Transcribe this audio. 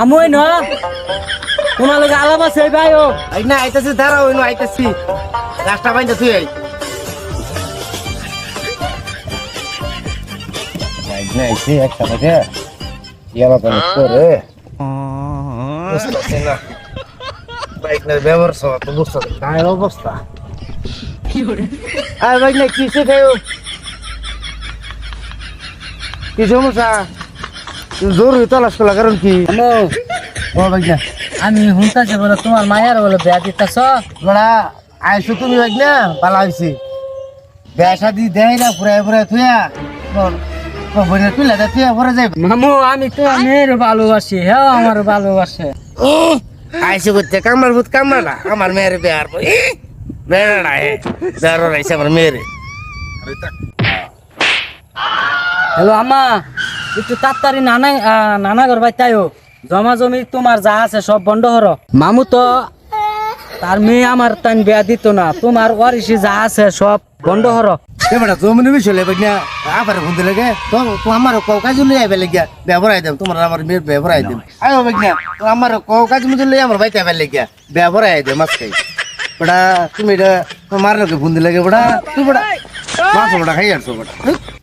আমই ন তোমার লগে আলাপ আছে ভাই ও আই না আইতাছি দাঁড়া হইনো আইতাছি রাস্তা বাইন্দা তুই আই না আইছি একটা বাজে ইয়ালা তো করে বুঝতেছি না বাইক না ব্যবহার সব তো বুঝতে কার অবস্থা আয় বাইক না কিসে খাইও কি সমস্যা জোর তলাশ করা কারণ কি আমো ও বাইক না আমি হুনতাছে বলে তোমার মায়ের বলে বিয়া দিতেছ বড়া আইসো তুমি বাইক না ভালো হইছে বিয়া শাদি দেয় না পুরাই পুরাই থুয়া বনে তুলে দে তুই পরে যাই মামু আমি তো মেয়ের ভালোবাসি হ্যাঁ আমার ভালোবাসে আইসো করতে কামার ভূত কামালা আমার মেয়ের বিয়ার বেড়া না হে বেড়া রাইছে আমার মেয়ের হ্যালো আম্মা একটু তাড়াতাড়ি নানা ঘর ভাই তাইও জমা জমি তোমার যা আছে সব বন্ধ হর মামু তো তার মেয়ে আমার তাই বিয়া দিত না তোমার ওয়ারিসি যা আছে সব বন্ধ হর বেটা জমিনে বিষয় লেবে না আবার ফোন দিলে গে তো আমার কও কাজ লই আইবে লাগিয়া ব্যবহার দেব তোমার আমার মেয়ের ব্যবহার দেব আইও বেগনা তো আমার কও কাজ মুজে লই আমার বাইতে আইবে লাগিয়া ব্যবহার দেব মাছ খাই বড়া তুমি এটা তোমার লোকে ফোন দিলে গে বড়া তুই বড়া মাছ বড়া খাই আর বড়া